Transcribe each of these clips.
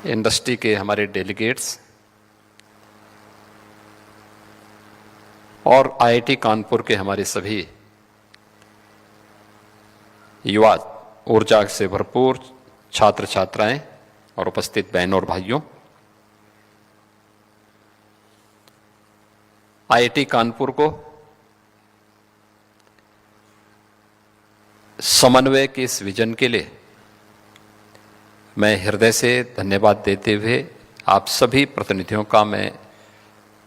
Industry के हमारे delegates और आईआईटी कानपुर के हमारे सभी युवा, ऊर्जा से भरपूर छात्र छात्राएं और उपस्थित बहनों और भाइयों, आईआईटी कानपुर को समन्वय के इस विजन के लिए मैं हृदय से धन्यवाद देते हुए आप सभी प्रतिनिधियों का मैं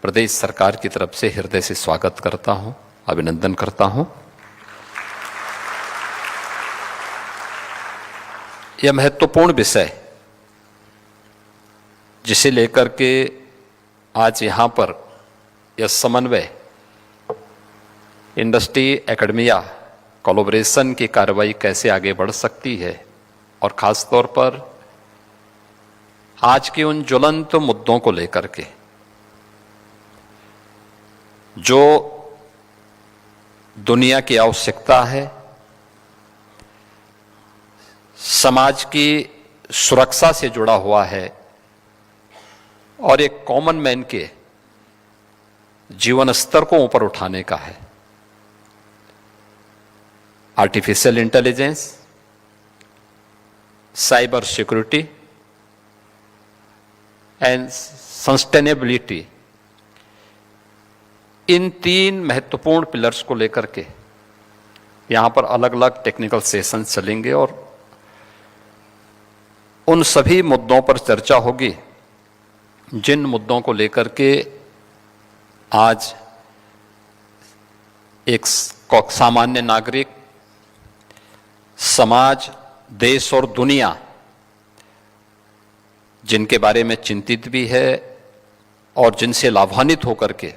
प्रदेश सरकार की तरफ से हृदय से स्वागत करता हूं, अभिनंदन करता हूं। यह महत्वपूर्ण विषय जिसे लेकर के आज यहां पर यह समन्वय इंडस्ट्री एकेडमिया कोलैबोरेशन की कार्रवाई कैसे आगे बढ़ सकती है और खास तौर पर आज के उन ज्वलंत मुद्दों को लेकर के जो दुनिया की आवश्यकता है, समाज की सुरक्षा से जुड़ा हुआ है और एक कॉमन मैन के जीवन स्तर को ऊपर उठाने का है। Artificial intelligence, cyber security and sustainability, इन तीन महत्वपूर्ण पिलर्स को लेकर के यहां पर अलग अलग टेक्निकल सेशन चलेंगे और उन सभी मुद्दों पर चर्चा होगी जिन मुद्दों को लेकर के आज एक सामान्य नागरिक, समाज, देश और दुनिया जिनके बारे में चिंतित भी है और जिनसे लाभान्वित होकर के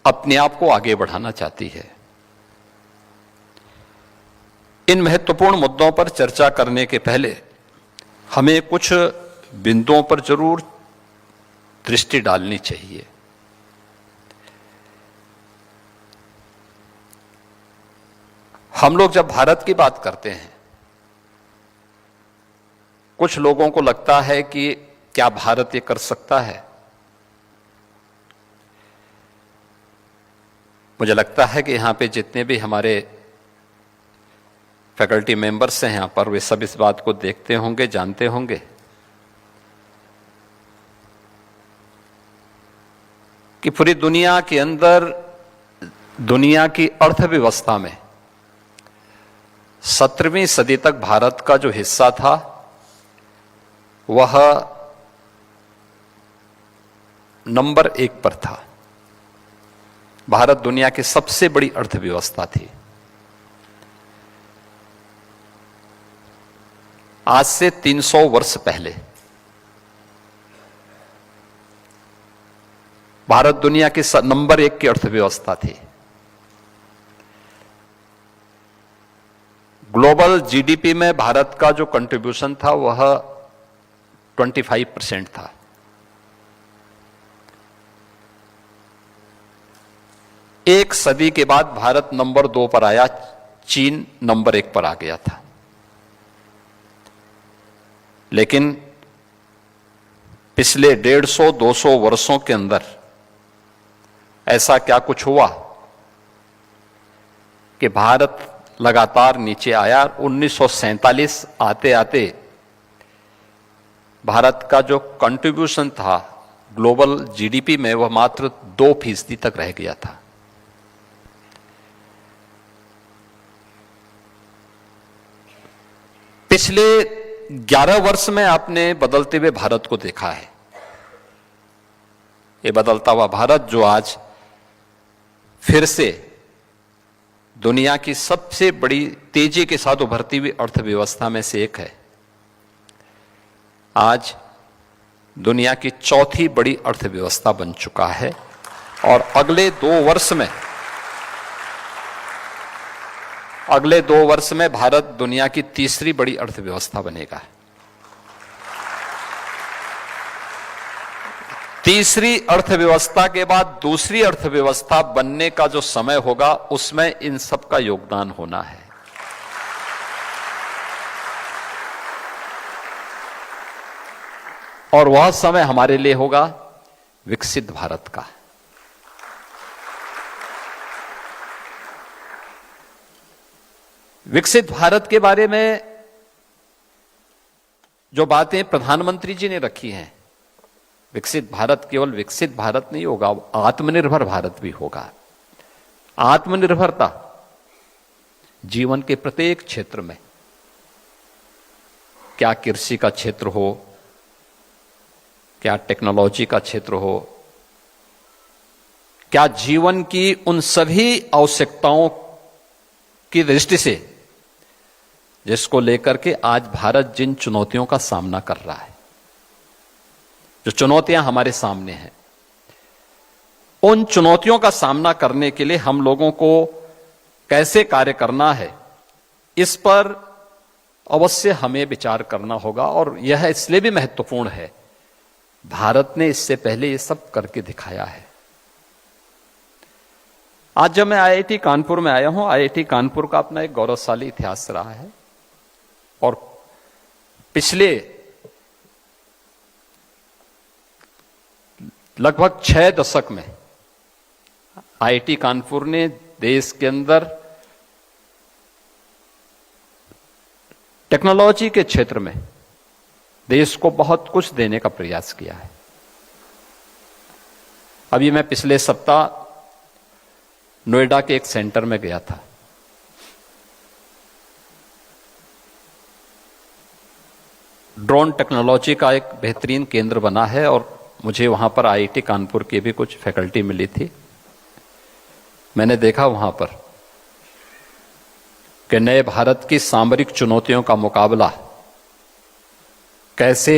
अपने आप को आगे बढ़ाना चाहती है। इन महत्वपूर्ण मुद्दों पर चर्चा करने के पहले हमें कुछ बिंदुओं पर जरूर दृष्टि डालनी चाहिए। हम लोग जब भारत की बात करते हैं, कुछ लोगों को लगता है कि क्या भारत ये कर सकता है। मुझे लगता है कि यहां पे जितने भी हमारे फैकल्टी मेंबर्स हैं यहां पर, वे सब इस बात को देखते होंगे, जानते होंगे कि पूरी दुनिया के अंदर, दुनिया की अर्थव्यवस्था में 17वीं सदी तक भारत का जो हिस्सा था वह नंबर 1 पर था। भारत दुनिया की सबसे बड़ी अर्थव्यवस्था थी। आज से 300 वर्ष पहले भारत दुनिया की नंबर 1 की अर्थव्यवस्था थी। ग्लोबल जीडीपी में भारत का जो कंट्रीब्यूशन था वह 25% था। एक सदी के बाद भारत नंबर 2 पर आया, चीन नंबर 1 पर आ गया था। लेकिन पिछले 150-200 वर्षों के अंदर ऐसा क्या कुछ हुआ कि भारत लगातार नीचे आया। 1947 आते आते भारत का जो कंट्रीब्यूशन था ग्लोबल जीडीपी में वह मात्र 2% तक रह गया था। पिछले 11 वर्ष में आपने बदलते हुए भारत को देखा है। ये बदलता हुआ भारत जो आज फिर से दुनिया की सबसे बड़ी तेजी के साथ उभरती हुई अर्थव्यवस्था में से एक है, आज दुनिया की चौथी बड़ी अर्थव्यवस्था बन चुका है और अगले 2 वर्ष में भारत दुनिया की तीसरी बड़ी अर्थव्यवस्था बनेगा। तीसरी अर्थव्यवस्था के बाद दूसरी अर्थव्यवस्था बनने का जो समय होगा उसमें इन सब का योगदान होना है। और वह समय हमारे लिए होगा विकसित भारत का। विकसित भारत के बारे में जो बातें प्रधानमंत्री जी ने रखी हैं, विकसित भारत केवल विकसित भारत नहीं होगा, आत्मनिर्भर भारत भी होगा। आत्मनिर्भरता जीवन के प्रत्येक क्षेत्र में, क्या कृषि का क्षेत्र हो, क्या टेक्नोलॉजी का क्षेत्र हो, क्या जीवन की उन सभी आवश्यकताओं की दृष्टि से जिसको लेकर के आज भारत जिन चुनौतियों का सामना कर रहा है, जो चुनौतियां हमारे सामने हैं, उन चुनौतियों का सामना करने के लिए हम लोगों को कैसे कार्य करना है, इस पर अवश्य हमें विचार करना होगा। और यह इसलिए भी महत्वपूर्ण है, भारत ने इससे पहले ये सब करके दिखाया है। आज जब मैं आईआईटी कानपुर में आया हूं, आईआईटी कानपुर का अपना एक गौरवशाली इतिहास रहा है और पिछले लगभग 6 दशक में आईआईटी कानपुर ने देश के अंदर टेक्नोलॉजी के क्षेत्र में देश को बहुत कुछ देने का प्रयास किया है। अभी मैं पिछले सप्ताह नोएडा के एक सेंटर में गया था। ड्रोन टेक्नोलॉजी का एक बेहतरीन केंद्र बना है और मुझे वहां पर आईआईटी कानपुर की भी कुछ फैकल्टी मिली थी। मैंने देखा वहां पर कि नए भारत की सामरिक चुनौतियों का मुकाबला कैसे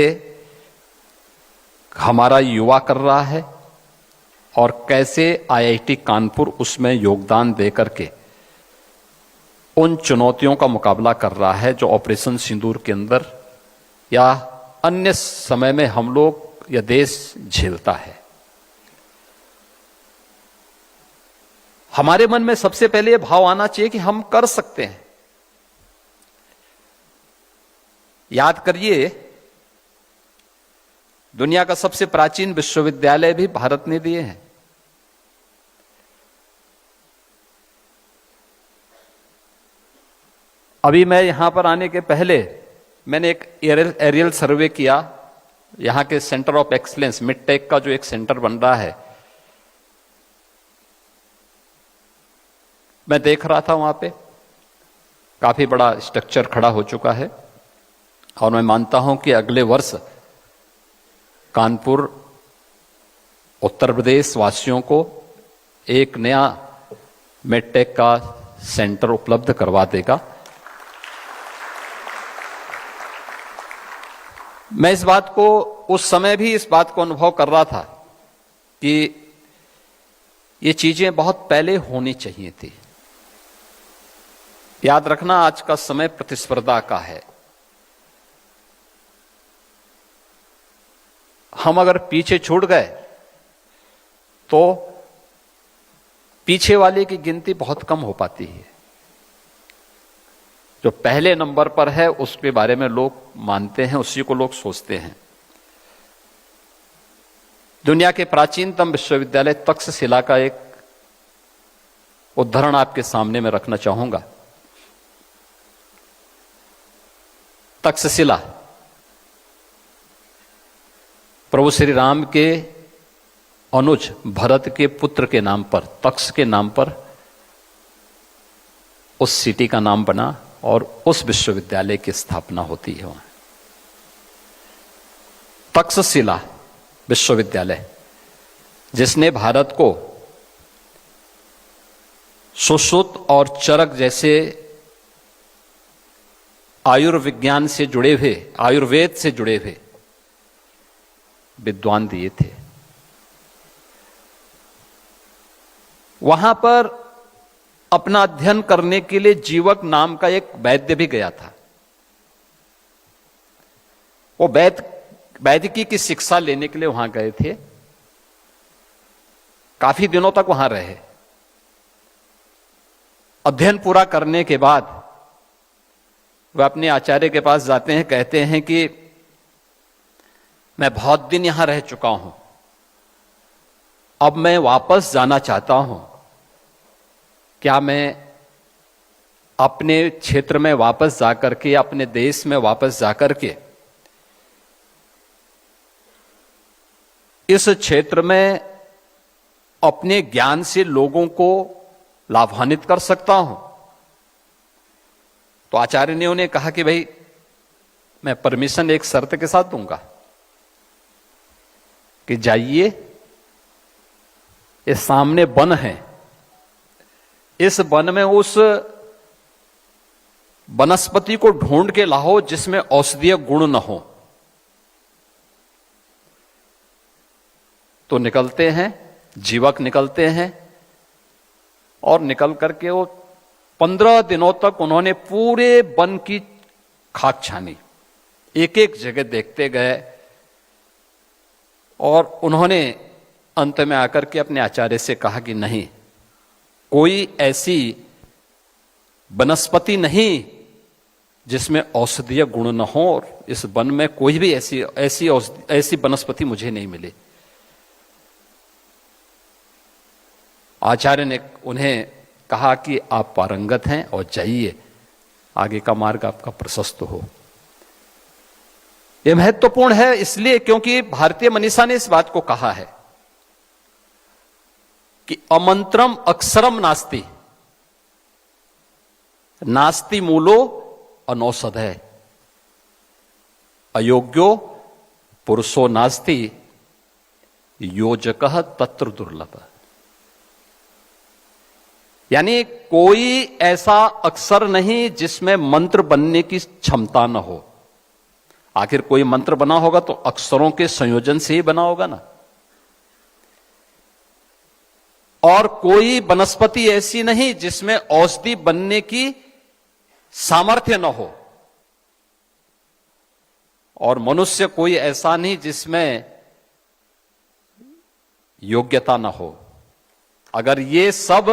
हमारा युवा कर रहा है और कैसे आईआईटी कानपुर उसमें योगदान देकर के उन चुनौतियों का मुकाबला कर रहा है जो ऑपरेशन सिंदूर के अंदर या अन्य समय में हम लोग या देश झेलता है। हमारे मन में सबसे पहले यह भाव आना चाहिए कि हम कर सकते हैं। याद करिए, दुनिया का सबसे प्राचीन विश्वविद्यालय भी भारत ने दिए हैं। अभी मैं यहां पर आने के पहले मैंने एक एरियल सर्वे किया, यहां के सेंटर ऑफ एक्सीलेंस मिडटेक का जो एक सेंटर बन रहा है, मैं देख रहा था वहां पे काफी बड़ा स्ट्रक्चर खड़ा हो चुका है और मैं मानता हूं कि अगले वर्ष कानपुर उत्तर प्रदेश वासियों को एक नया मिडटेक का सेंटर उपलब्ध करवा देगा। मैं इस बात को उस समय भी इस बात को अनुभव कर रहा था कि ये चीजें बहुत पहले होनी चाहिए थी। याद रखना, आज का समय प्रतिस्पर्धा का है। हम अगर पीछे छूट गए तो पीछे वाले की गिनती बहुत कम हो पाती है। जो पहले नंबर पर है उसके बारे में लोग मानते हैं, उसी को लोग सोचते हैं। दुनिया के प्राचीनतम विश्वविद्यालय तक्षशिला का एक उदाहरण आपके सामने में रखना चाहूंगा। तक्षशिला प्रभु श्री राम के अनुज भरत के पुत्र के नाम पर, तक्ष के नाम पर उस सिटी का नाम बना और उस विश्वविद्यालय की स्थापना होती है वहां। तक्षशिला विश्वविद्यालय जिसने भारत को सुश्रुत और चरक जैसे आयुर्विज्ञान से जुड़े हुए, आयुर्वेद से जुड़े हुए विद्वान दिए थे। वहां पर अपना अध्ययन करने के लिए जीवक नाम का एक वैद्य भी गया था। वो वैदिकी की शिक्षा लेने के लिए वहां गए थे, काफी दिनों तक वहां रहे। अध्ययन पूरा करने के बाद वह अपने आचार्य के पास जाते हैं, कहते हैं कि मैं बहुत दिन यहां रह चुका हूं, अब मैं वापस जाना चाहता हूं। क्या मैं अपने क्षेत्र में वापस जाकर के, अपने देश में वापस जाकर के इस क्षेत्र में अपने ज्ञान से लोगों को लाभान्वित कर सकता हूं? तो आचार्य ने उन्हें कहा कि भाई मैं परमिशन एक शर्त के साथ दूंगा कि जाइए, ये सामने वन है, इस वन में उस वनस्पति को ढूंढ के लाओ जिसमें औषधीय गुण न हो। तो निकलते हैं, जीवक निकलते हैं और निकल करके वो 15 दिनों तक उन्होंने पूरे वन की खाक छानी, एक एक जगह देखते गए और उन्होंने अंत में आकर के अपने आचार्य से कहा कि नहीं, कोई ऐसी वनस्पति नहीं जिसमें औषधीय गुण न हो, और इस वन में कोई भी ऐसी वनस्पति मुझे नहीं मिली। आचार्य ने उन्हें कहा कि आप पारंगत हैं और जाइए, आगे का मार्ग आपका प्रशस्त हो। यह महत्वपूर्ण है इसलिए क्योंकि भारतीय मनीषा ने इस बात को कहा है कि अमंत्रम अक्षरम नास्ति, नास्ति मूलो अनौषधय, अयोग्यो पुरुषो नास्ति, योजकः तत्र दुर्लभ। यानी कोई ऐसा अक्षर नहीं जिसमें मंत्र बनने की क्षमता न हो। आखिर कोई मंत्र बना होगा तो अक्षरों के संयोजन से ही बना होगा ना। और कोई वनस्पति ऐसी नहीं जिसमें औषधि बनने की सामर्थ्य न हो, और मनुष्य कोई ऐसा नहीं जिसमें योग्यता न हो। अगर ये सब,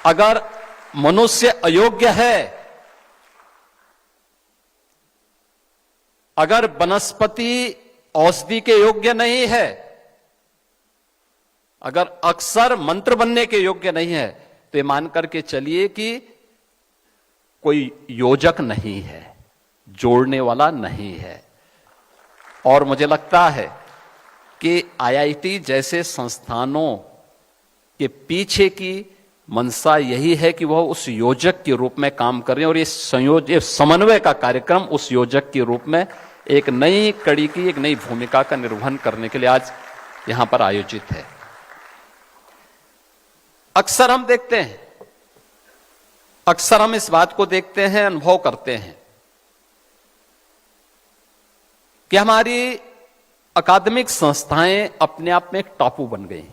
अगर मनुष्य अयोग्य है, अगर वनस्पति औषधि के योग्य नहीं है, अगर अक्षर मंत्र बनने के योग्य नहीं है, तो ये मान करके चलिए कि कोई योजक नहीं है, जोड़ने वाला नहीं है। और मुझे लगता है कि आईआईटी जैसे संस्थानों के पीछे की मंशा यही है कि वह उस योजक के रूप में काम कर रहे हैं, और ये समन्वय का कार्यक्रम उस योजक के रूप में एक नई कड़ी की, एक नई भूमिका का निर्वहन करने के लिए आज यहां पर आयोजित है। अक्सर हम देखते हैं, अक्सर हम इस बात को देखते हैं, अनुभव करते हैं कि हमारी अकादमिक संस्थाएं अपने आप में एक टापू बन गई।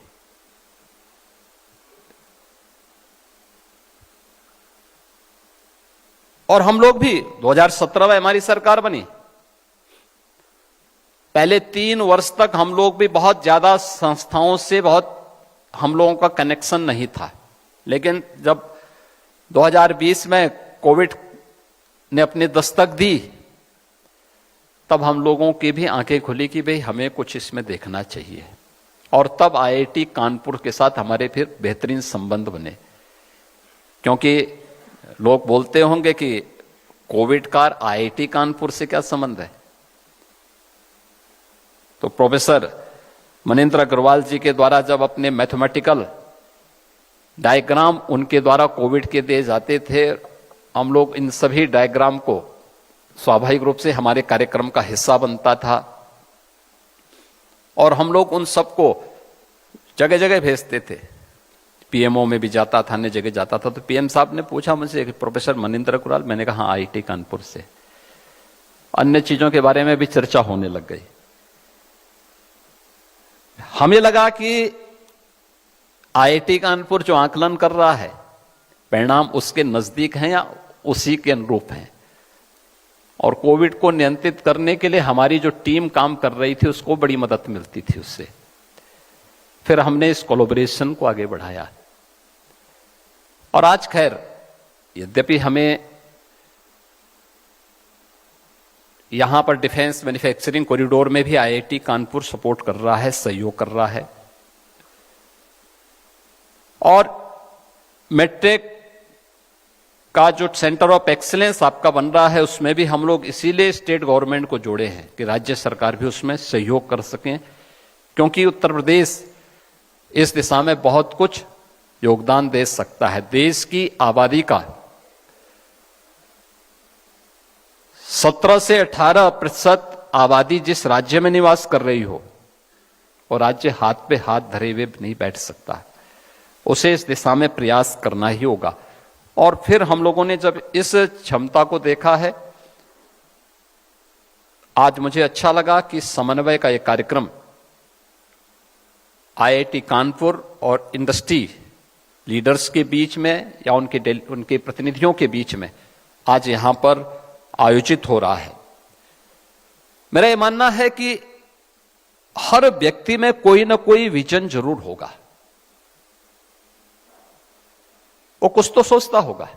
और हम लोग भी 2017 में हमारी सरकार बनी, पहले 3 वर्ष तक हम लोग भी बहुत ज्यादा संस्थाओं से बहुत हम लोगों का कनेक्शन नहीं था। लेकिन जब 2020 में कोविड ने अपने दस्तक दी, तब हम लोगों की भी आंखें खुली कि भाई हमें कुछ इसमें देखना चाहिए। और तब आईआईटी कानपुर के साथ हमारे फिर बेहतरीन संबंध बने, क्योंकि लोग बोलते होंगे कि कोविड का आईआईटी कानपुर से क्या संबंध है। तो प्रोफेसर मनिंद्र अग्रवाल जी के द्वारा जब अपने मैथमेटिकल डायग्राम उनके द्वारा कोविड के दिए जाते थे, हम लोग इन सभी डायग्राम को स्वाभाविक रूप से हमारे कार्यक्रम का हिस्सा बनता था, और हम लोग उन सबको जगह जगह भेजते थे। पीएमओ में भी जाता था, अन्य जगह जाता था। तो पीएम साहब ने पूछा मुझसे कि प्रोफेसर मनिंद्र अग्रवाल, मैंने कहा हाँ, आईआईटी कानपुर से। अन्य चीजों के बारे में भी चर्चा होने लग गई। हमें लगा कि आईआईटी कानपुर जो आकलन कर रहा है, परिणाम उसके नजदीक हैं या उसी के अनुरूप हैं, और कोविड को नियंत्रित करने के लिए हमारी जो टीम काम कर रही थी उसको बड़ी मदद मिलती थी उससे। फिर हमने इस कोलैबोरेशन को आगे बढ़ाया, और आज खैर यद्यपि हमें यहां पर डिफेंस मैन्युफैक्चरिंग कॉरिडोर में भी आईआईटी कानपुर सपोर्ट कर रहा है, सहयोग कर रहा है। और मेट्रिक का जो सेंटर ऑफ एक्सीलेंस आपका बन रहा है, उसमें भी हम लोग इसीलिए स्टेट गवर्नमेंट को जोड़े हैं कि राज्य सरकार भी उसमें सहयोग कर सकें, क्योंकि उत्तर प्रदेश इस दिशा में बहुत कुछ योगदान दे सकता है। देश की आबादी का 17 से 18% आबादी जिस राज्य में निवास कर रही हो, और राज्य हाथ पे हाथ धरे हुए नहीं बैठ सकता, उसे इस दिशा में प्रयास करना ही होगा। और फिर हम लोगों ने जब इस क्षमता को देखा है, आज मुझे अच्छा लगा कि समन्वय का यह कार्यक्रम आईआईटी कानपुर और इंडस्ट्री लीडर्स के बीच में या उनके प्रतिनिधियों के बीच में आज यहां पर आयोजित हो रहा है। मेरा यह मानना है कि हर व्यक्ति में कोई ना कोई विजन जरूर होगा, वो कुछ तो सोचता होगा।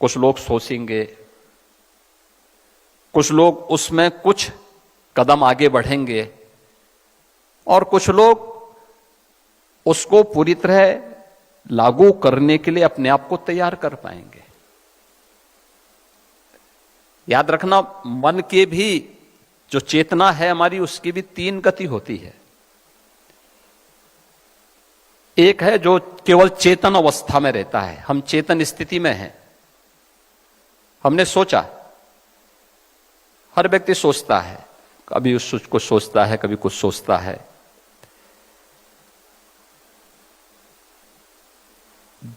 कुछ लोग सोचेंगे, कुछ लोग उसमें कुछ कदम आगे बढ़ेंगे, और कुछ लोग उसको पूरी तरह लागू करने के लिए अपने आप को तैयार कर पाएंगे। याद रखना, मन के भी जो चेतना है हमारी, उसकी भी 3 गति होती है। एक है जो केवल चेतन अवस्था में रहता है, हम चेतन स्थिति में हैं, हमने सोचा। हर व्यक्ति सोचता है, कभी कुछ सोचता है, कभी कुछ सोचता है।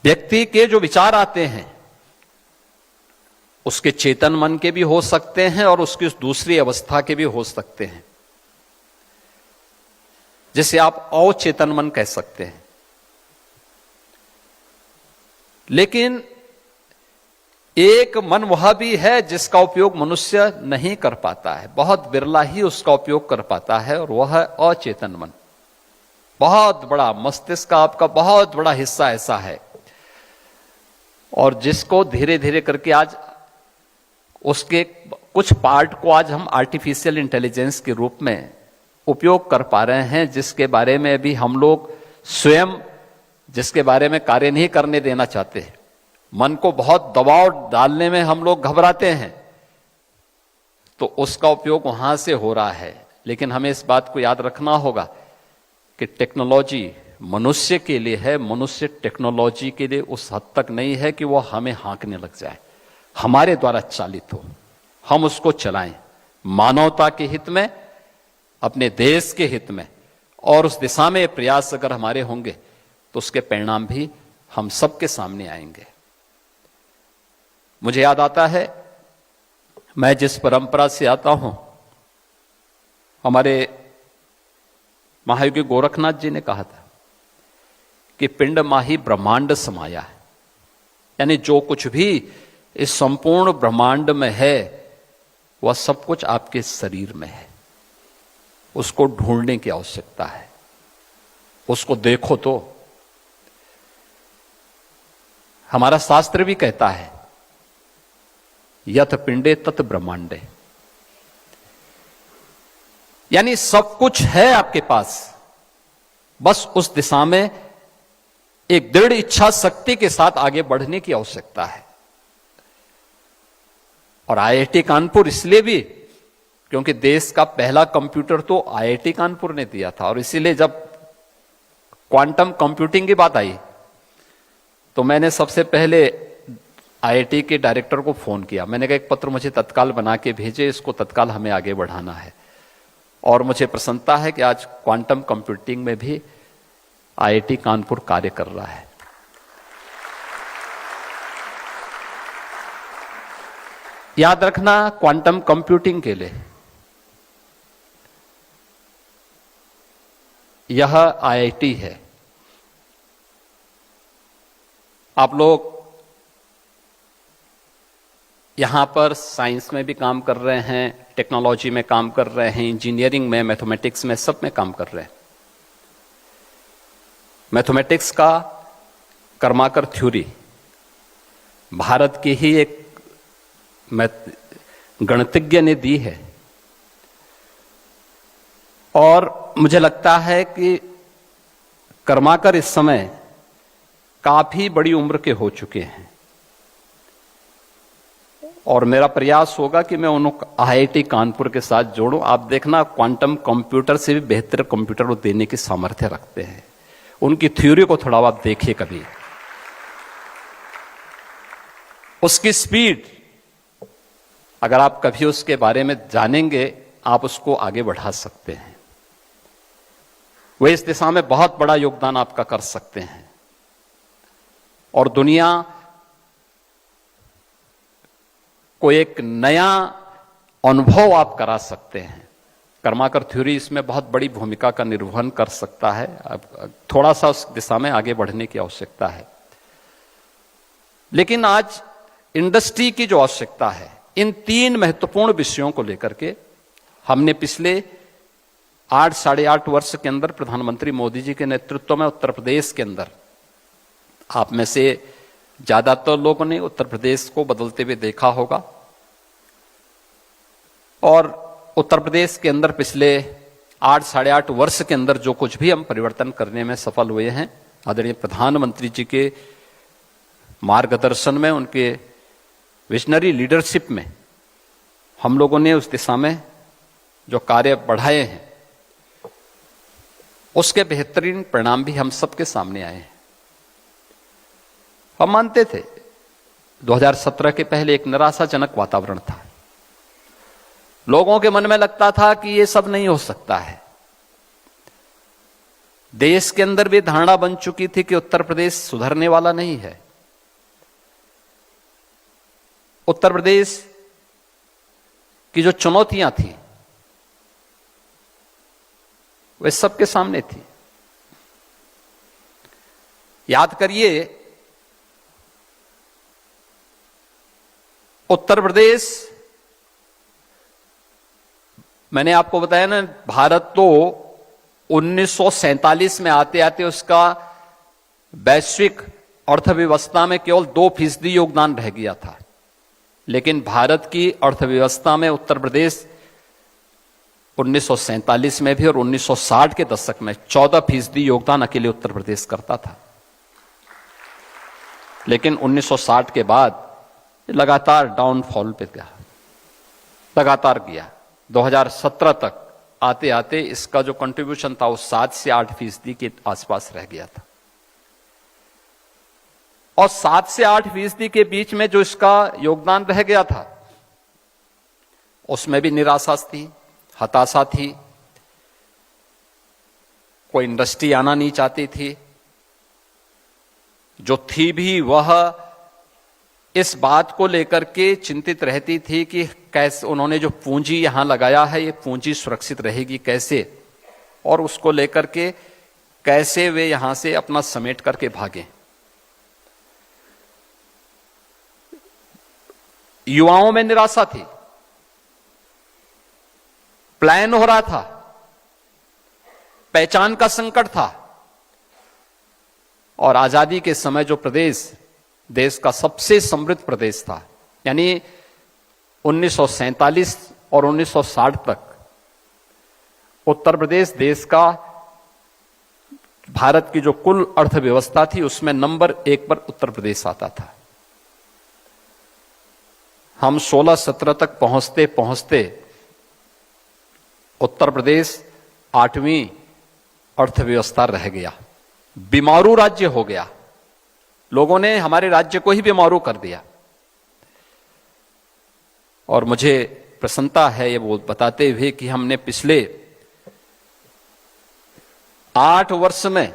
व्यक्ति के जो विचार आते हैं उसके चेतन मन के भी हो सकते हैं और उसकी उस दूसरी अवस्था के भी हो सकते हैं, जिसे आप अवचेतन मन कह सकते हैं। लेकिन एक मन वह भी है जिसका उपयोग मनुष्य नहीं कर पाता है, बहुत बिरला ही उसका उपयोग कर पाता है, और वह है अचेतन मन। बहुत बड़ा मस्तिष्क का आपका बहुत बड़ा हिस्सा ऐसा है, और जिसको धीरे धीरे करके आज उसके कुछ पार्ट को आज हम आर्टिफिशियल इंटेलिजेंस के रूप में उपयोग कर पा रहे हैं, जिसके बारे में भी हम लोग स्वयं जिसके बारे में कार्य नहीं करने देना चाहते हैं। मन को बहुत दबाव डालने में हम लोग घबराते हैं, तो उसका उपयोग वहां से हो रहा है। लेकिन हमें इस बात को याद रखना होगा कि टेक्नोलॉजी मनुष्य के लिए है, मनुष्य टेक्नोलॉजी के लिए उस हद तक नहीं है कि वो हमें हाँकने लग जाए, हमारे द्वारा चालित हो, हम उसको चलाएं मानवता के हित में, अपने देश के हित में। और उस दिशा में प्रयास अगर हमारे होंगे तो उसके परिणाम भी हम सबके सामने आएंगे। मुझे याद आता है, मैं जिस परंपरा से आता हूं, हमारे महायोगी गोरखनाथ जी ने कहा था कि पिंड माही ब्रह्मांड समाया है, यानी जो कुछ भी इस संपूर्ण ब्रह्मांड में है वह सब कुछ आपके शरीर में है। उसको ढूंढने की आवश्यकता है, उसको देखो। तो हमारा शास्त्र भी कहता है यथ पिंडे तत् ब्रह्मांडे, यानी सब कुछ है आपके पास, बस उस दिशा में एक दृढ़ इच्छा शक्ति के साथ आगे बढ़ने की आवश्यकता है। और आईआईटी कानपुर इसलिए भी क्योंकि देश का पहला कंप्यूटर तो आईआईटी कानपुर ने दिया था, और इसीलिए जब क्वांटम कंप्यूटिंग की बात आई तो मैंने सबसे पहले आईआईटी के डायरेक्टर को फोन किया। मैंने कहा एक पत्र मुझे तत्काल बना के भेजे, इसको तत्काल हमें आगे बढ़ाना है। और मुझे प्रसन्नता है कि आज क्वांटम कंप्यूटिंग में भी आईआईटी कानपुर कार्य कर रहा है। याद रखना, क्वांटम कंप्यूटिंग के लिए यह आईआईटी है। आप लोग यहां पर साइंस में भी काम कर रहे हैं, टेक्नोलॉजी में काम कर रहे हैं, इंजीनियरिंग में, मैथमेटिक्स में, सब में काम कर रहे हैं। मैथमेटिक्स का कर्माकर थ्योरी भारत की ही एक मैं गणितज्ञ ने दी है। और मुझे लगता है कि कर्माकर इस समय काफी बड़ी उम्र के हो चुके हैं और मेरा प्रयास होगा कि मैं उनको IIT कानपुर के साथ जोड़ूं। आप देखना, क्वांटम कंप्यूटर से भी बेहतर कंप्यूटर वो देने की सामर्थ्य रखते हैं। उनकी थ्योरी को थोड़ा आप देखिए कभी, उसकी स्पीड, अगर आप कभी उसके बारे में जानेंगे आप उसको आगे बढ़ा सकते हैं। वे इस दिशा में बहुत बड़ा योगदान आपका कर सकते हैं और दुनिया को एक नया अनुभव आप करा सकते हैं। कर्माकर थ्योरी इसमें बहुत बड़ी भूमिका का निर्वहन कर सकता है। अब थोड़ा सा उस दिशा में आगे बढ़ने की आवश्यकता है। लेकिन आज इंडस्ट्री की जो आवश्यकता है, इन 3 महत्वपूर्ण विषयों को लेकर के हमने पिछले 8 साढ़े 8 वर्ष के अंदर प्रधानमंत्री मोदी जी के नेतृत्व में उत्तर प्रदेश के अंदर, आप में से ज्यादातर लोगों ने उत्तर प्रदेश को बदलते हुए देखा होगा और उत्तर प्रदेश के अंदर पिछले 8 साढ़े 8 वर्ष के अंदर जो कुछ भी हम परिवर्तन करने में सफल हुए हैं, आदरणीय प्रधानमंत्री जी के मार्गदर्शन में, उनके विजनरी लीडरशिप में हम लोगों ने उस दिशा में जो कार्य बढ़ाए हैं उसके बेहतरीन परिणाम भी हम सबके सामने आए हैं। हम मानते थे 2017 के पहले एक निराशाजनक वातावरण था। लोगों के मन में लगता था कि ये सब नहीं हो सकता है। देश के अंदर भी धारणा बन चुकी थी कि उत्तर प्रदेश सुधरने वाला नहीं है। उत्तर प्रदेश की जो चुनौतियां थी वे सबके सामने थी। याद करिए, उत्तर प्रदेश, मैंने आपको बताया ना, भारत तो 1947 में आते आते उसका वैश्विक अर्थव्यवस्था में केवल 2% योगदान रह गया था। लेकिन भारत की अर्थव्यवस्था में उत्तर प्रदेश 1947 में भी और 1960 के दशक में 14% योगदान अकेले उत्तर प्रदेश करता था। लेकिन 1960 के बाद लगातार डाउनफॉल पे गया, लगातार गया। 2017 तक आते आते इसका जो कंट्रीब्यूशन था वो 7 से 8% के आसपास रह गया था। और 7 से 8% के बीच में जो इसका योगदान रह गया था उसमें भी निराशा थी, हताशा थी। कोई इंडस्ट्री आना नहीं चाहती थी। जो थी भी वह इस बात को लेकर के चिंतित रहती थी कि कैसे उन्होंने जो पूंजी यहां लगाया है ये पूंजी सुरक्षित रहेगी कैसे, और उसको लेकर के कैसे वे यहां से अपना समेट करके भागें। युवाओं में निराशा थी। प्लान हो रहा था, पहचान का संकट था। और आजादी के समय जो प्रदेश देश का सबसे समृद्ध प्रदेश था, यानी 1947 और 1960 तक उत्तर प्रदेश देश का, भारत की जो कुल अर्थव्यवस्था थी उसमें नंबर 1 पर उत्तर प्रदेश आता था। हम 16-17 तक पहुंचते पहुंचते उत्तर प्रदेश 8वीं अर्थव्यवस्था रह गया, बीमारू राज्य हो गया। लोगों ने हमारे राज्य को ही बीमारू कर दिया। और मुझे प्रसन्नता है ये बताते हुए कि हमने पिछले 8 वर्ष में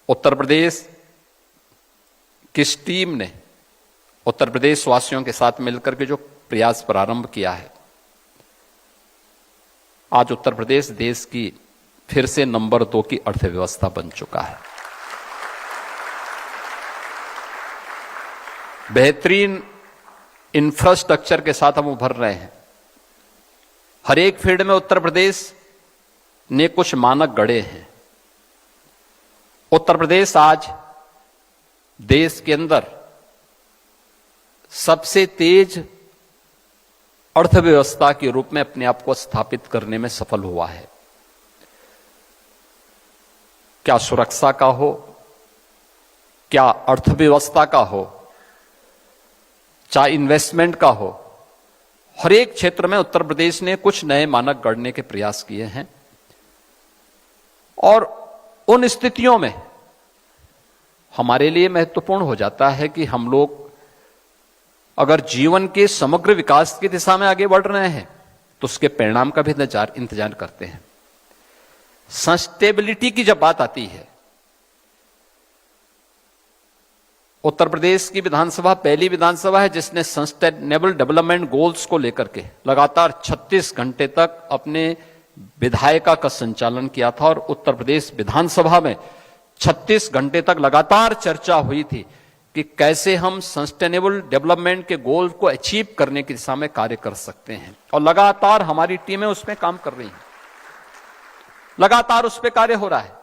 उत्तर प्रदेश की टीम ने उत्तर प्रदेश वासियों के साथ मिलकर के जो प्रयास प्रारंभ किया है, आज उत्तर प्रदेश देश की फिर से नंबर 2 की अर्थव्यवस्था बन चुका है। बेहतरीन इंफ्रास्ट्रक्चर के साथ हम उभर रहे हैं। हर एक फील्ड में उत्तर प्रदेश ने कुछ मानक गढ़े हैं। उत्तर प्रदेश आज देश के अंदर सबसे तेज अर्थव्यवस्था के रूप में अपने आप को स्थापित करने में सफल हुआ है। क्या सुरक्षा का हो, क्या अर्थव्यवस्था का हो, चाहे इन्वेस्टमेंट का हो, हर एक क्षेत्र में उत्तर प्रदेश ने कुछ नए मानक गढ़ने के प्रयास किए हैं। और उन स्थितियों में हमारे लिए महत्वपूर्ण हो जाता है कि हम लोग अगर जीवन के समग्र विकास की दिशा में आगे बढ़ रहे हैं तो उसके परिणाम का भी इंतजार करते हैं। सस्टेबिलिटी की जब बात आती है, उत्तर प्रदेश की विधानसभा पहली विधानसभा है जिसने सस्टेनेबल डेवलपमेंट गोल्स को लेकर के लगातार 36 घंटे तक अपने विधायिका का संचालन किया था। और उत्तर प्रदेश विधानसभा में 36 घंटे तक लगातार चर्चा हुई थी कि कैसे हम सस्टेनेबल डेवलपमेंट के गोल को अचीव करने की दिशा में कार्य कर सकते हैं। और लगातार हमारी टीमें उस पर काम कर रही हैं, लगातार उस पर कार्य हो रहा है।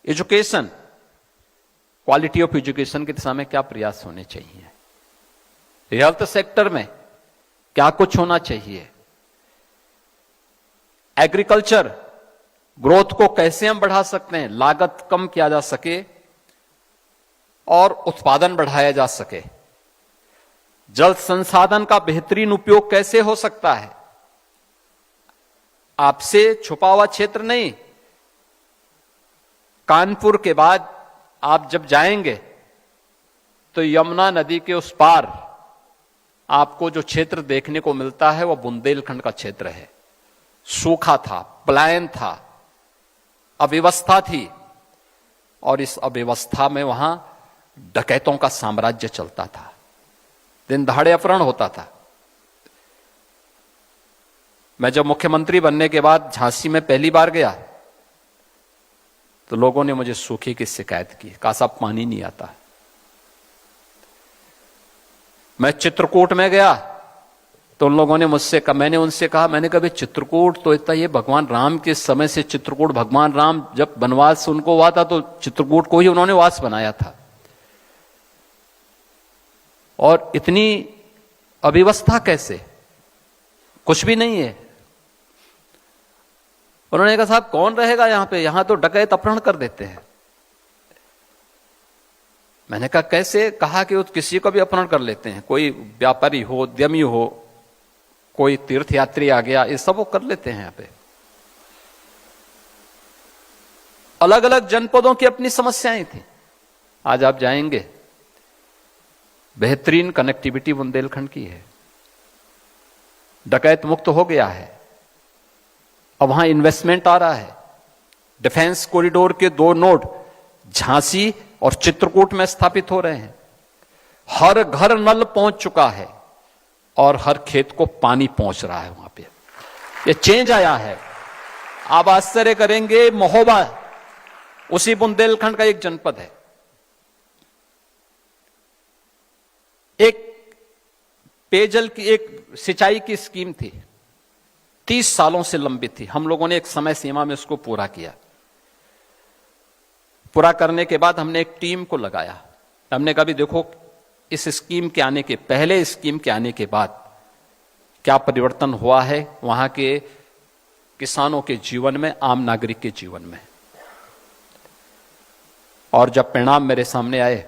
एजुकेशन, क्वालिटी ऑफ एजुकेशन की दिशा में क्या प्रयास होने चाहिए, हेल्थ सेक्टर में क्या कुछ होना चाहिए, एग्रीकल्चर ग्रोथ को कैसे हम बढ़ा सकते हैं, लागत कम किया जा सके और उत्पादन बढ़ाया जा सके, जल संसाधन का बेहतरीन उपयोग कैसे हो सकता है। आपसे छुपा हुआ क्षेत्र नहीं, कानपुर के बाद आप जब जाएंगे तो यमुना नदी के उस पार आपको जो क्षेत्र देखने को मिलता है वह बुंदेलखंड का क्षेत्र है। सूखा था, पलायन था, अव्यवस्था थी और इस अव्यवस्था में वहां डकैतों का साम्राज्य चलता था, दिन दहाड़े अपहरण होता था। मैं जब मुख्यमंत्री बनने के बाद झांसी में पहली बार गया तो लोगों ने मुझे सूखे की शिकायत की, कहा साहब पानी नहीं आता। मैं चित्रकूट में गया तो उन लोगों ने मुझसे कहा, मैंने उनसे कहा, मैंने कहा चित्रकूट तो इतना, ये भगवान राम के समय से चित्रकूट, भगवान राम जब वनवास उनको हुआ था तो चित्रकूट को ही उन्होंने वास बनाया था और इतनी अव्यवस्था कैसे, कुछ भी नहीं है। उन्होंने कहा साहब कौन रहेगा यहां पे, यहां तो डकैत अपहरण कर देते हैं। मैंने कहा कैसे, कहा कि वो किसी को भी अपहरण कर लेते हैं, कोई व्यापारी हो, उद्यमी हो, कोई तीर्थयात्री आ गया, ये सब वो कर लेते हैं। यहां पे अलग अलग जनपदों की अपनी समस्याएं थी। आज आप जाएंगे, बेहतरीन कनेक्टिविटी बुंदेलखंड की है, डकैत मुक्त हो गया है, अब वहां इन्वेस्टमेंट आ रहा है। डिफेंस कॉरिडोर के 2 नोड झांसी और चित्रकूट में स्थापित हो रहे हैं। हर घर नल पहुंच चुका है और हर खेत को पानी पहुंच रहा है वहां पे। ये चेंज आया है। आप आश्चर्य करेंगे, महोबा उसी बुंदेलखंड का एक जनपद है। एक पेयजल की, एक सिंचाई की स्कीम थी, 30 सालों से लंबित थी। हम लोगों ने एक समय सीमा में उसको पूरा किया। पूरा करने के बाद हमने एक टीम को लगाया। हमने कहा भी देखो इस स्कीम के आने के पहले, स्कीम के आने के बाद क्या परिवर्तन हुआ है वहां के किसानों के जीवन में, आम नागरिक के जीवन में। और जब परिणाम मेरे सामने आए,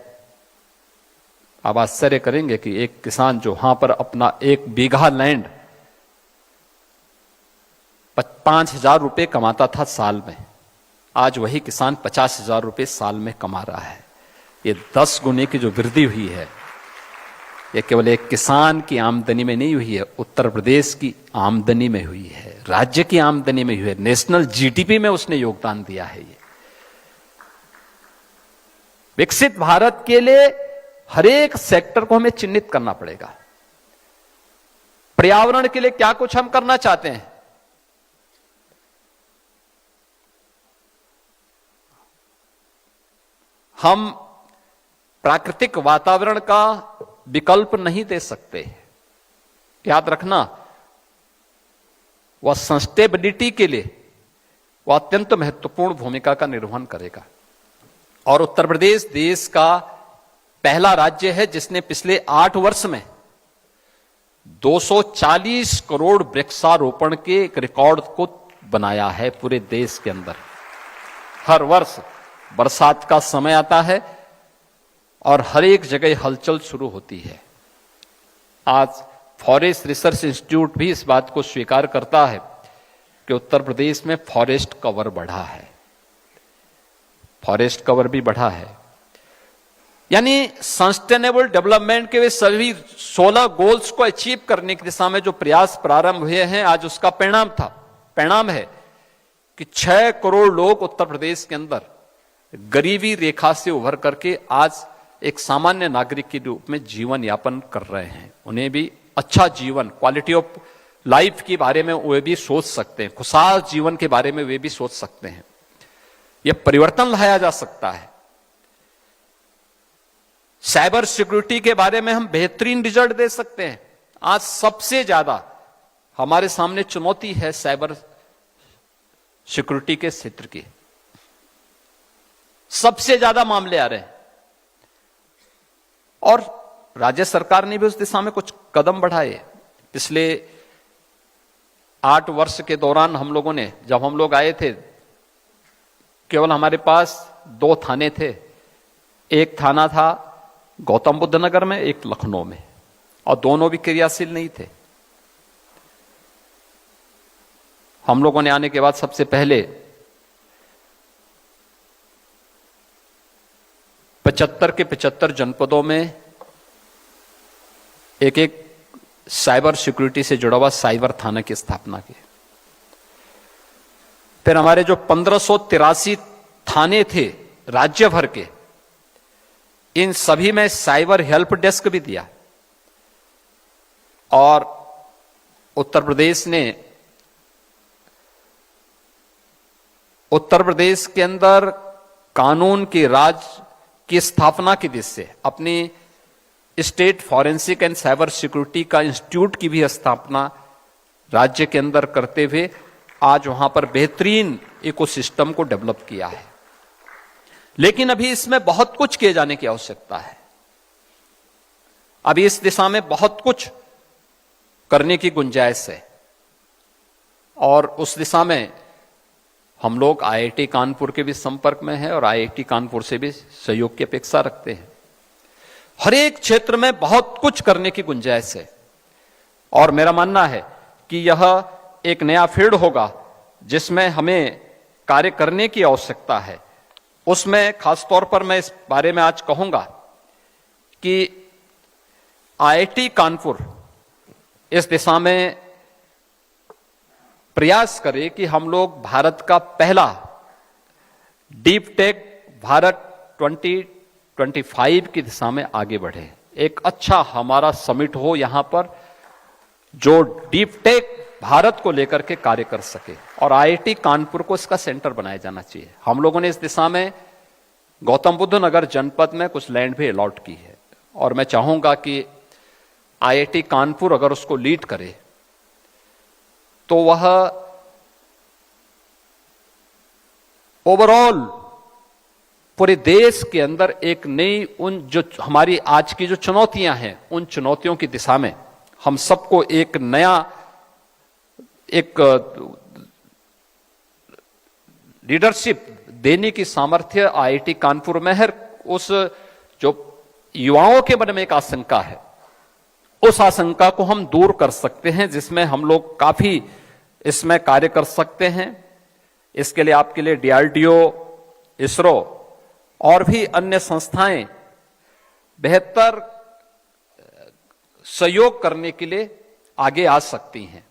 आप आश्चर्य करेंगे कि एक किसान जो वहां पर अपना 1 बीघा लैंड 5,000 रुपए कमाता था साल में, आज वही किसान 50,000 रुपए साल में कमा रहा है। ये 10 गुने की जो वृद्धि हुई है, ये केवल एक किसान की आमदनी में नहीं हुई है, उत्तर प्रदेश की आमदनी में हुई है, राज्य की आमदनी में हुई है, नेशनल जीडीपी में उसने योगदान दिया है। ये विकसित भारत के लिए हर एक सेक्टर को हमें चिन्हित करना पड़ेगा। पर्यावरण के लिए क्या कुछ हम करना चाहते हैं, हम प्राकृतिक वातावरण का विकल्प नहीं दे सकते। याद रखना, वह सस्टेनेबिलिटी के लिए वह अत्यंत महत्वपूर्ण भूमिका का निर्वहन करेगा। और उत्तर प्रदेश देश का पहला राज्य है जिसने पिछले 8 वर्ष में 240 करोड़ वृक्षारोपण के एक रिकॉर्ड को बनाया है पूरे देश के अंदर। हर वर्ष बरसात का समय आता है और हर एक जगह हलचल शुरू होती है। आज फॉरेस्ट रिसर्च इंस्टीट्यूट भी इस बात को स्वीकार करता है कि उत्तर प्रदेश में फॉरेस्ट कवर बढ़ा है, फॉरेस्ट कवर भी बढ़ा है। यानी सस्टेनेबल डेवलपमेंट के वे सभी 16 गोल्स को अचीव करने की दिशा में जो प्रयास प्रारंभ हुए हैं, आज उसका परिणाम है कि 6 करोड़ लोग उत्तर प्रदेश के अंदर गरीबी रेखा से उभर करके आज एक सामान्य नागरिक के रूप में जीवन यापन कर रहे हैं। उन्हें भी अच्छा जीवन, क्वालिटी ऑफ लाइफ के बारे में वे भी सोच सकते हैं, खुशहाल जीवन के बारे में वे भी सोच सकते हैं। यह परिवर्तन लाया जा सकता है। साइबर सिक्योरिटी के बारे में हम बेहतरीन रिजल्ट दे सकते हैं। आज सबसे ज्यादा हमारे सामने चुनौती है साइबर सिक्योरिटी के क्षेत्र की, सबसे ज्यादा मामले आ रहे हैं और राज्य सरकार ने भी उस दिशा में कुछ कदम बढ़ाए। पिछले 8 वर्ष के दौरान हम लोगों ने, जब हम लोग आए थे, केवल हमारे पास 2 थाने थे। एक थाना था गौतम बुद्ध नगर में, एक लखनऊ में, और दोनों भी क्रियाशील नहीं थे। हम लोगों ने आने के बाद सबसे पहले 75 के 75 जनपदों में एक साइबर सिक्योरिटी से जुड़ा हुआ साइबर थाना की स्थापना की। फिर हमारे जो 1583 थाने थे राज्य भर के, इन सभी में साइबर हेल्प डेस्क भी दिया। और उत्तर प्रदेश के अंदर कानून के राज की स्थापना की दिशा से अपनी state forensic and cyber security का इंस्टीट्यूट की भी स्थापना राज्य के अंदर करते हुए आज वहां पर बेहतरीन इकोसिस्टम को डेवलप किया है। लेकिन अभी इसमें बहुत कुछ किए जाने की आवश्यकता है। अभी इस दिशा में बहुत कुछ करने की गुंजाइश है और उस दिशा में हम लोग आईआईटी कानपुर के भी संपर्क में हैं और आईआईटी कानपुर से भी सहयोग की अपेक्षा रखते हैं। हर एक क्षेत्र में बहुत कुछ करने की गुंजाइश है और मेरा मानना है कि यह एक नया फील्ड होगा जिसमें हमें कार्य करने की आवश्यकता है। उसमें खासतौर पर मैं इस बारे में आज कहूंगा कि आईआईटी कानपुर इस दिशा में प्रयास करे कि हम लोग भारत का पहला डीप टेक भारत 2025 की दिशा में आगे बढ़े। एक अच्छा हमारा समिट हो यहां पर जो डीप टेक भारत को लेकर के कार्य कर सके और आईआईटी कानपुर को इसका सेंटर बनाया जाना चाहिए। हम लोगों ने इस दिशा में गौतम बुद्ध नगर जनपद में कुछ लैंड भी अलॉट की है और मैं चाहूंगा कि आईआईटी कानपुर अगर उसको लीड करे तो वह ओवरऑल पूरे देश के अंदर एक नई उन जो हमारी आज की जो चुनौतियां हैं उन चुनौतियों की दिशा में हम सबको एक नया एक लीडरशिप देने की सामर्थ्य आईआईटी कानपुर में है। उस जो युवाओं के मन में एक आशंका है उस आशंका को हम दूर कर सकते हैं जिसमें हम लोग काफी इसमें कार्य कर सकते हैं। इसके लिए आपके लिए डीआरडीओ, इसरो और भी अन्य संस्थाएं बेहतर सहयोग करने के लिए आगे आ सकती हैं।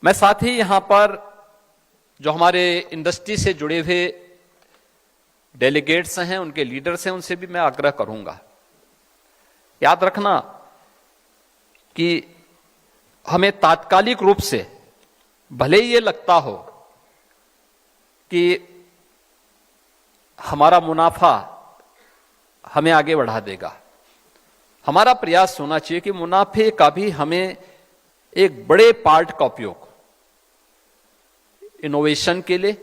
मैं साथ ही यहां पर जो हमारे इंडस्ट्री से जुड़े हुए डेलीगेट्स हैं, उनके लीडर्स हैं, उनसे भी मैं आग्रह करूंगा, याद रखना कि हमें तात्कालिक रूप से भले ही ये लगता हो कि हमारा मुनाफा हमें आगे बढ़ा देगा, हमारा प्रयास होना चाहिए कि मुनाफे का भी हमें एक बड़े पार्ट का उपयोग इनोवेशन के लिए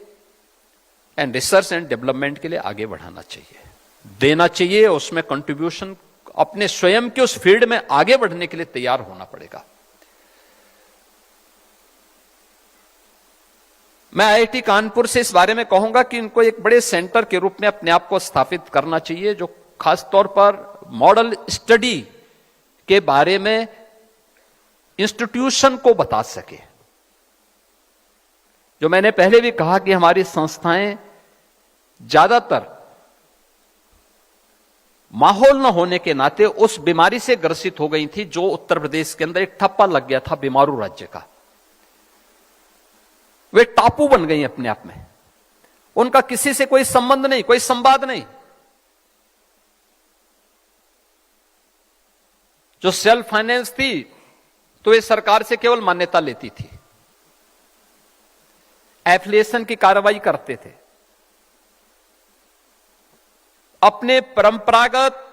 एंड रिसर्च एंड डेवलपमेंट के लिए आगे बढ़ाना चाहिए। देना चाहिए, उसमें कंट्रीब्यूशन अपने स्वयं के उस फील्ड में आगे बढ़ने के लिए तैयार होना पड़ेगा। मैं आईआईटी कानपुर से इस बारे में कहूंगा कि इनको एक बड़े सेंटर के रूप में अपने आप को स्थापित करना चाहिए, जो खास तौर पर मॉडल स्टडी के बारे में इंस्टीट्यूशन को बता सके। जो मैंने पहले भी कहा कि हमारी संस्थाएं ज्यादातर माहौल न होने के नाते उस बीमारी से ग्रसित हो गई थी जो उत्तर प्रदेश के अंदर एक ठप्पा लग गया था बीमारू राज्य का। वे टापू बन गई अपने आप में, उनका किसी से कोई संबंध नहीं, कोई संवाद नहीं। जो सेल्फ फाइनेंस थी तो वे सरकार से केवल मान्यता लेती थी, एफिलिएशन की कार्रवाई करते थे, अपने परंपरागत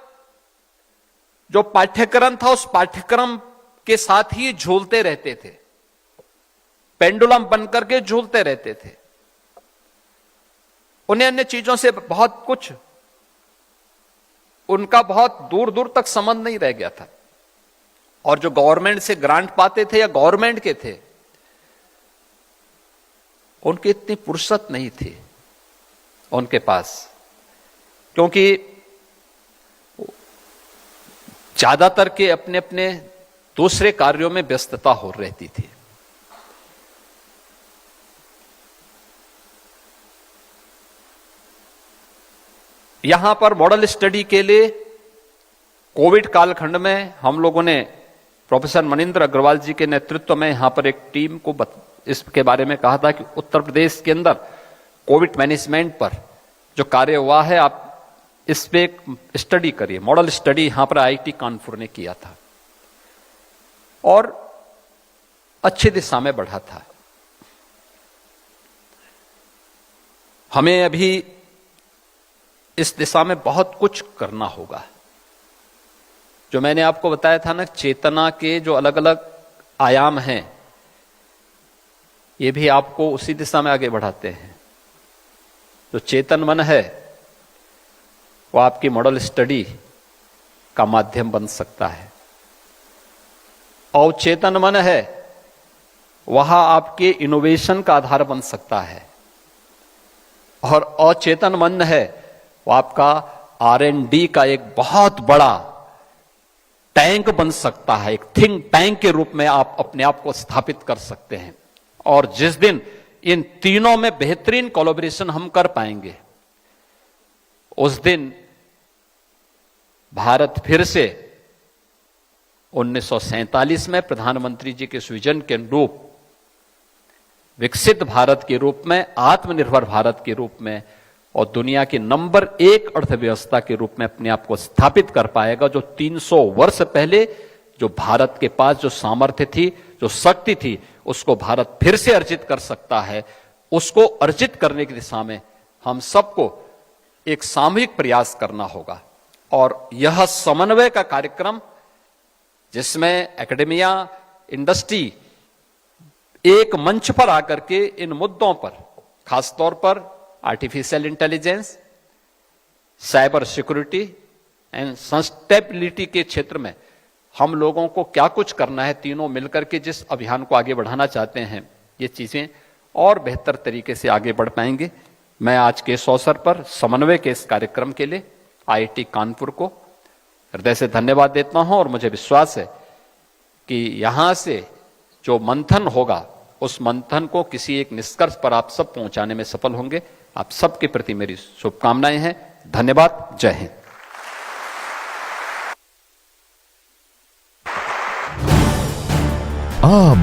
जो पाठ्यक्रम था उस पाठ्यक्रम के साथ ही झूलते रहते थे, पेंडुलम बनकर के झूलते रहते थे। उन्हें अन्य चीजों से बहुत कुछ, उनका बहुत दूर दूर तक संबंध नहीं रह गया था। और जो गवर्नमेंट से ग्रांट पाते थे या गवर्नमेंट के थे, उनकी इतनी फुर्सत नहीं थी उनके पास, क्योंकि ज्यादातर के अपने अपने दूसरे कार्यों में व्यस्तता हो रहती थी। यहां पर मॉडल स्टडी के लिए कोविड कालखंड में हम लोगों ने प्रोफेसर मनिंदर अग्रवाल जी के नेतृत्व में यहां पर एक टीम को इसके बारे में कहा था कि उत्तर प्रदेश के अंदर कोविड मैनेजमेंट पर जो कार्य हुआ है आप इस पे एक स्टडी करिए। मॉडल स्टडी यहां पर आईआईटी कानपुर ने किया था और अच्छी दिशा में बढ़ा था। हमें अभी इस दिशा में बहुत कुछ करना होगा। जो मैंने आपको बताया था ना, चेतना के जो अलग अलग आयाम हैं, ये भी आपको उसी दिशा में आगे बढ़ाते हैं। जो चेतन मन है वो आपकी मॉडल स्टडी का माध्यम बन सकता है, और चेतन मन है वहां आपके इनोवेशन का आधार बन सकता है, और अचेतन मन है वो आपका R&D का एक बहुत बड़ा टैंक बन सकता है। एक थिंक टैंक के रूप में आप अपने आप को स्थापित कर सकते हैं। और जिस दिन इन तीनों में बेहतरीन कोलैबोरेशन हम कर पाएंगे, उस दिन भारत फिर से 1947 में प्रधानमंत्री जी के विजन के अनुरूप विकसित भारत के रूप में, आत्मनिर्भर भारत के रूप में और दुनिया की नंबर 1 अर्थव्यवस्था के रूप में अपने आप को स्थापित कर पाएगा। जो 300 वर्ष पहले जो भारत के पास जो सामर्थ्य थी, जो शक्ति थी, उसको भारत फिर से अर्जित कर सकता है। उसको अर्जित करने की दिशा में हम सबको एक सामूहिक प्रयास करना होगा। और यह समन्वय का कार्यक्रम जिसमें एकेडमिया, इंडस्ट्री एक मंच पर आकर के इन मुद्दों पर, खासतौर पर artificial intelligence, cyber security and sustainability के क्षेत्र में हम लोगों को क्या कुछ करना है, तीनों मिलकर के जिस अभियान को आगे बढ़ाना चाहते हैं, ये चीजें और बेहतर तरीके से आगे बढ़ पाएंगे। मैं आज के इस अवसर पर समन्वय के इस कार्यक्रम के लिए आईआईटी कानपुर को हृदय से धन्यवाद देता हूं, और मुझे विश्वास है कि यहां से जो मंथन होगा उस मंथन को किसी एक निष्कर्ष पर आप सब पहुंचाने में सफल होंगे। आप सबके प्रति मेरी शुभकामनाएं हैं। धन्यवाद। जय हिंद। आप